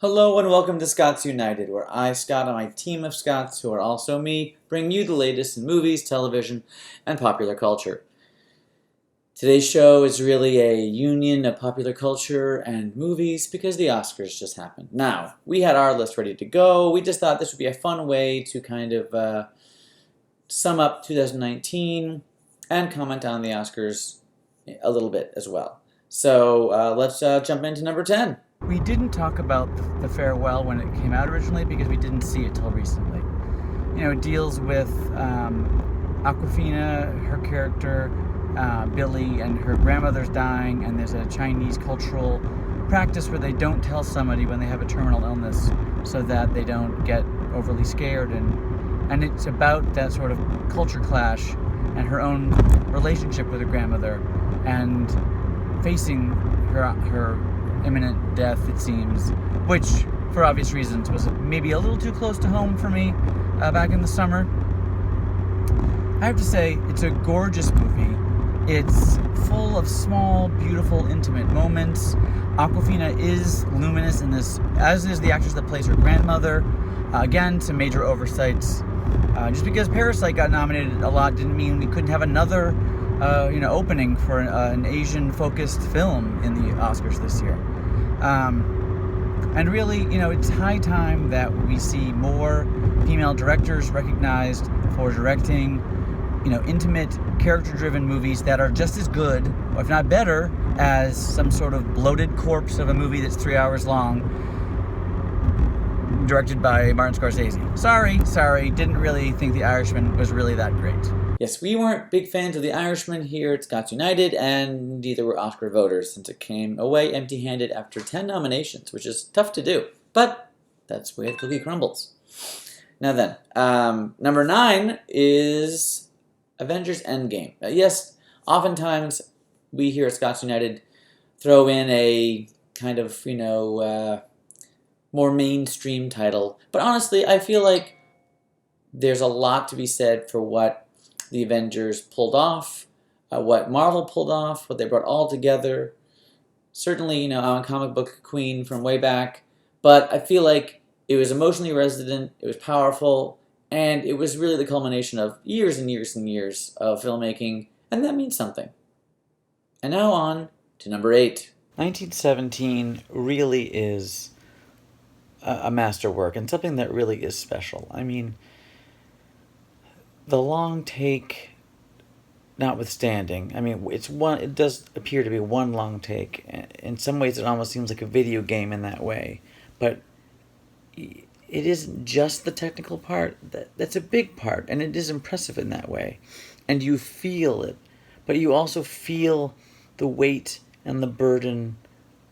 Hello and welcome to Scots United, where I, Scott, and my team of Scots, who are also me, bring you the latest in movies, television, and popular culture. Today's show is really a union of popular culture and movies because the Oscars just happened. Now, we had our list ready to go. We just thought this would be a fun way to kind of sum up 2019 and comment on the Oscars a little bit as well. So let's jump into number 10. We didn't talk about the farewell when it came out originally because we didn't see it till recently. It deals with Awkwafina, her character, Billy, and her grandmother's dying, and there's a Chinese cultural practice where they don't tell somebody when they have a terminal illness so that they don't get overly scared, and it's about that sort of culture clash and her own relationship with her grandmother and facing her imminent death, it seems, which, for obvious reasons, was maybe a little too close to home for me back in the summer. I have to say, it's a gorgeous movie. It's full of small, beautiful, intimate moments. Awkwafina is luminous in this, as is the actress that plays her grandmother. Again, some major oversights. Just because Parasite got nominated a lot didn't mean we couldn't have another opening for an Asian-focused film in the Oscars this year. And really, it's high time that we see more female directors recognized for directing, intimate, character-driven movies that are just as good, or if not better, as some sort of bloated corpse of a movie that's 3 hours long, directed by Martin Scorsese. Sorry, didn't really think The Irishman was really that great. Yes, we weren't big fans of The Irishman here at Scots United, and neither were Oscar voters, since it came away empty-handed after 10 nominations, which is tough to do. But that's the way the cookie crumbles. Now then, number 9 is Avengers Endgame. Yes, oftentimes we here at Scots United throw in a kind of, more mainstream title. But honestly, I feel like there's a lot to be said for what the Avengers pulled off, what Marvel pulled off, what they brought all together. Certainly, I'm a comic book queen from way back, but I feel like it was emotionally resonant, it was powerful, and it was really the culmination of years and years and years of filmmaking, and that means something. And now on to number 8. 1917 really is a masterwork, and something that really is special. I mean, the long take notwithstanding, it does appear to be one long take. In some ways, it almost seems like a video game in that way. But it isn't just the technical part. That's a big part, and it is impressive in that way. And you feel it, but you also feel the weight and the burden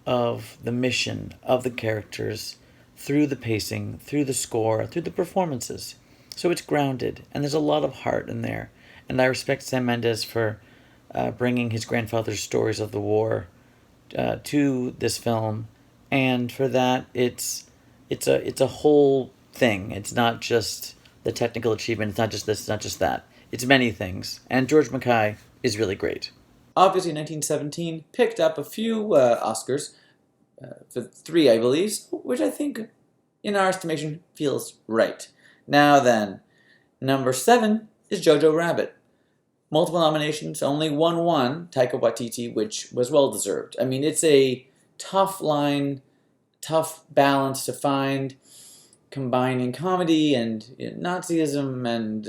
of the mission, of the characters, through the pacing, through the score, through the performances. So it's grounded, and there's a lot of heart in there. And I respect Sam Mendes for bringing his grandfather's stories of the war to this film, and for that, it's a whole thing. It's not just the technical achievement. It's not just this. It's not just that. It's many things. And George Mackay is really great. Obviously, 1917 picked up a few Oscars, for 3, I believe, which I think, in our estimation, feels right. Now then, number 7 is Jojo Rabbit. Multiple nominations, only won, Taika Waititi, which was well-deserved. I mean, it's a tough line, tough balance to find, combining comedy and Nazism and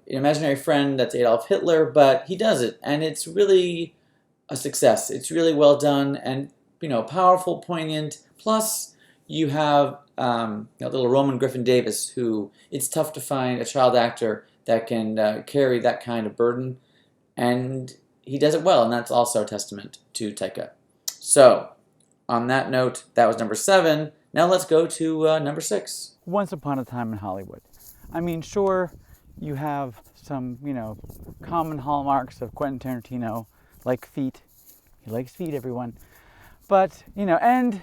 imaginary friend that's Adolf Hitler, but he does it, and it's really a success. It's really well done and, powerful, poignant, plus you have little Roman Griffin Davis, who it's tough to find a child actor that can carry that kind of burden, and he does it well, and that's also a testament to Taika. So, on that note, that was number 7. Now let's go to number 6. Once Upon a Time in Hollywood. I mean, sure, you have some, common hallmarks of Quentin Tarantino, like feet. He likes feet, everyone. But, and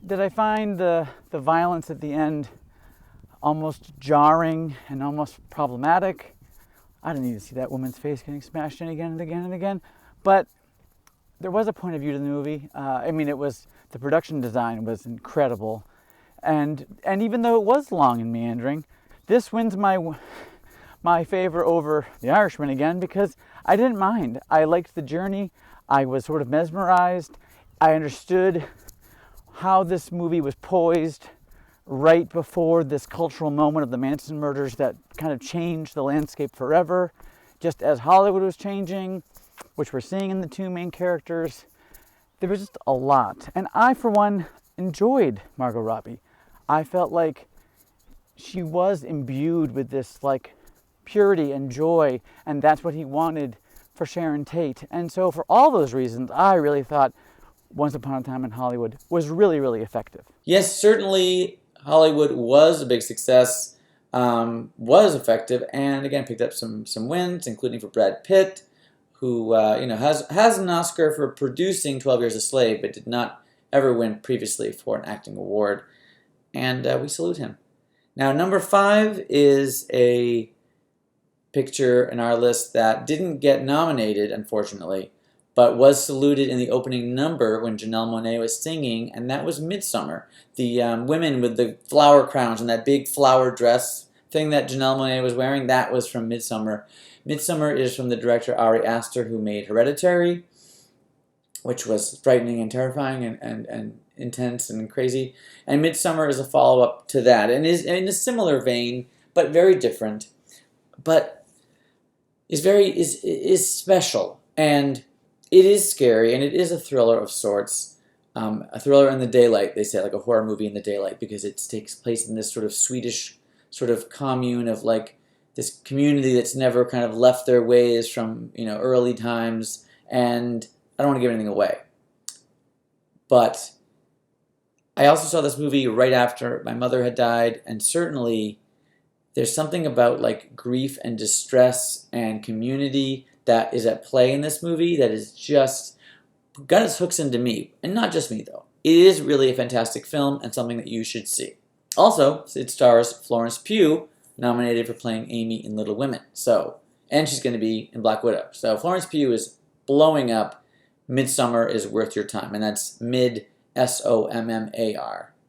did I find the violence at the end almost jarring and almost problematic? I didn't need to see that woman's face getting smashed in again and again and again. But there was a point of view to the movie. I mean, it was, the production design was incredible, and even though it was long and meandering, this wins my favor over The Irishman again, because I didn't mind. I liked the journey. I was sort of mesmerized. I understood how this movie was poised right before this cultural moment of the Manson murders that kind of changed the landscape forever, just as Hollywood was changing, which we're seeing in the two main characters. There was just a lot. And I, for one, enjoyed Margot Robbie. I felt like she was imbued with this like purity and joy, and that's what he wanted for Sharon Tate. And so for all those reasons, I really thought Once Upon a Time in Hollywood was really, really effective. Yes, certainly Hollywood was a big success, was effective, and again picked up some wins, including for Brad Pitt, who has an Oscar for producing 12 Years a Slave, but did not ever win previously for an acting award, and we salute him. Now, number 5 is a picture in our list that didn't get nominated, unfortunately, but was saluted in the opening number when Janelle Monáe was singing, and that was Midsommar. The women with the flower crowns and that big flower dress thing that Janelle Monáe was wearing, that was from Midsommar. Midsommar is from the director Ari Aster, who made Hereditary, which was frightening and terrifying and intense and crazy. And Midsommar is a follow-up to that, and is in a similar vein, but very different, but is special, and it is scary, and it is a thriller of sorts. A thriller in the daylight, they say, like a horror movie in the daylight, because it takes place in this sort of Swedish sort of commune of like this community that's never kind of left their ways from early times. And I don't want to give anything away, but I also saw this movie right after my mother had died, and certainly there's something about like grief and distress and community that is at play in this movie that is just got its hooks into me, and not just me though. It is really a fantastic film and something that you should see. Also, it stars Florence Pugh, nominated for playing Amy in Little Women. And she's going to be in Black Widow. So Florence Pugh is blowing up. Midsommar is worth your time, and that's Sommar,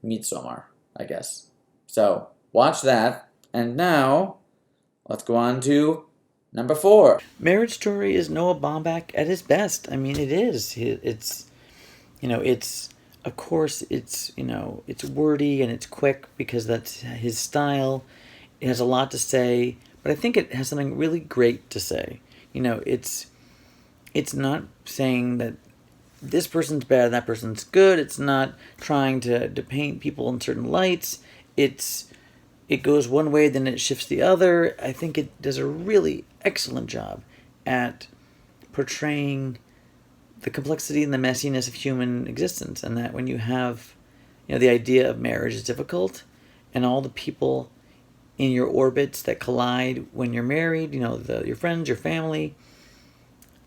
Midsommar, I guess. So watch that, and now let's go on to number 4. Marriage Story is Noah Baumbach at his best. I mean, it is. It's of course, it's wordy and it's quick because that's his style. It has a lot to say, but I think it has something really great to say. It's not saying that this person's bad and that person's good. It's not trying to paint people in certain lights. It goes one way, then it shifts the other. I think it does a really excellent job at portraying the complexity and the messiness of human existence, and that when you have, the idea of marriage is difficult, and all the people in your orbits that collide when you're married, your friends, your family,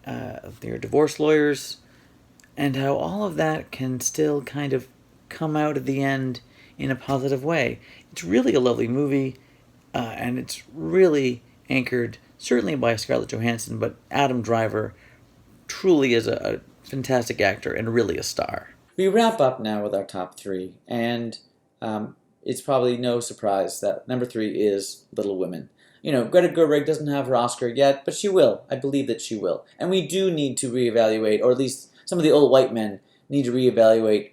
your divorce lawyers, and how all of that can still kind of come out at the end in a positive way. It's really a lovely movie, and it's really anchored certainly by Scarlett Johansson, but Adam Driver truly is a fantastic actor and really a star. We wrap up now with our top 3, and it's probably no surprise that number 3 is Little Women. Greta Gerwig doesn't have her Oscar yet, but she will. I believe that she will. And we do need to reevaluate, or at least some of the old white men need to reevaluate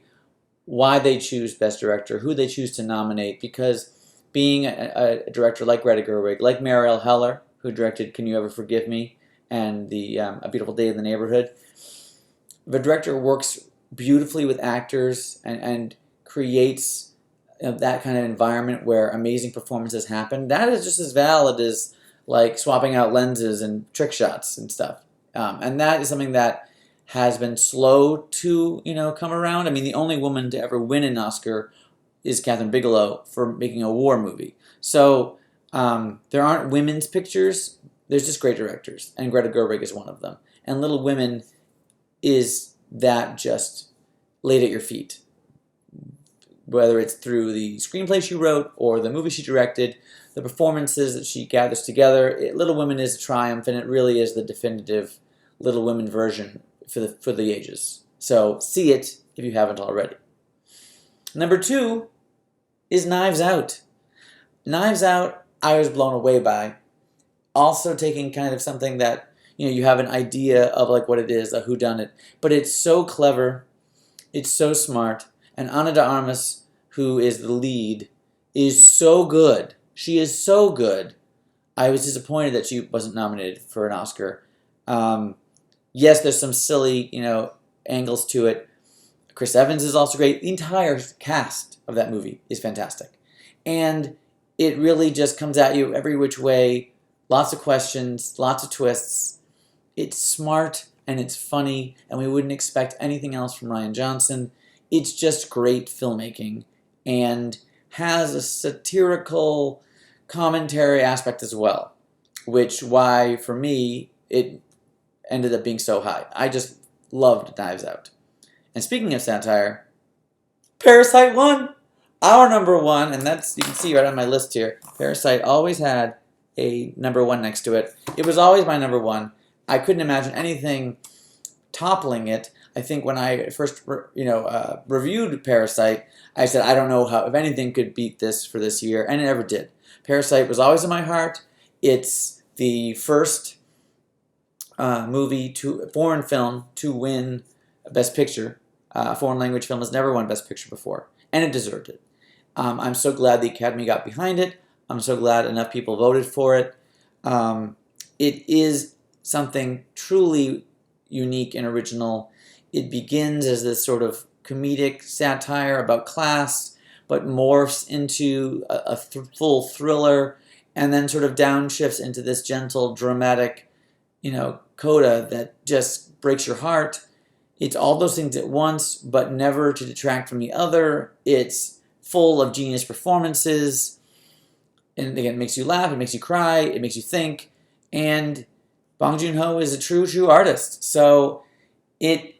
why they choose Best Director, who they choose to nominate, because being a director like Greta Gerwig, like Marielle Heller, who directed Can You Ever Forgive Me and A Beautiful Day in the Neighborhood, the director works beautifully with actors and creates that kind of environment where amazing performances happen. That is just as valid as like swapping out lenses and trick shots and stuff. And that is something that has been slow to come around. I mean, the only woman to ever win an Oscar is Catherine Bigelow for making a war movie. So there aren't women's pictures. There's just great directors, and Greta Gerwig is one of them. And Little Women is that just laid at your feet. Whether it's through the screenplay she wrote or the movie she directed, the performances that she gathers together, Little Women is a triumph, and it really is the definitive Little Women version for the ages. So see it if you haven't already. Number 2 is Knives Out. Knives Out, I was blown away by. Also taking kind of something that, you have an idea of like what it is, a whodunit, but it's so clever, it's so smart, and Ana de Armas, who is the lead, is so good. She is so good. I was disappointed that she wasn't nominated for an Oscar. Yes, there's some silly, angles to it. Chris Evans is also great. The entire cast of that movie is fantastic. And it really just comes at you every which way. Lots of questions, lots of twists. It's smart and it's funny, and we wouldn't expect anything else from Rian Johnson. It's just great filmmaking and has a satirical commentary aspect as well, which why, for me, it ended up being so high. I just loved Knives Out. And speaking of satire, Parasite won! Our number 1, and that's, you can see right on my list here, Parasite always had a number 1 next to it. It was always my number 1. I couldn't imagine anything toppling it. I think when I first, reviewed Parasite, I said I don't know how if anything could beat this for this year, and it never did. Parasite was always in my heart. It's the first foreign film to win Best Picture. Foreign language film has never won Best Picture before, and it deserved it. I'm so glad the Academy got behind it. I'm so glad enough people voted for it. It is something truly unique and original. It begins as this sort of comedic satire about class, but morphs into a full thriller, and then sort of downshifts into this gentle, dramatic, coda that just breaks your heart. It's all those things at once, but never to detract from the other. It's full of genius performances. And again, it makes you laugh, it makes you cry, it makes you think. And Bong Joon-ho is a true artist. So you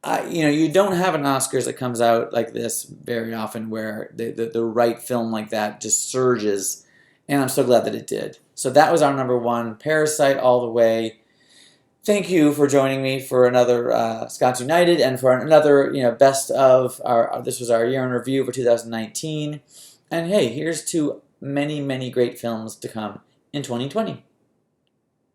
don't have an Oscars that comes out like this very often where the right film like that just surges. And I'm so glad that it did. So that was our number 1, Parasite all the way. Thank you for joining me for another Scots United and for another, best of this was our year in review for 2019. And hey, here's to many, many great films to come in 2020.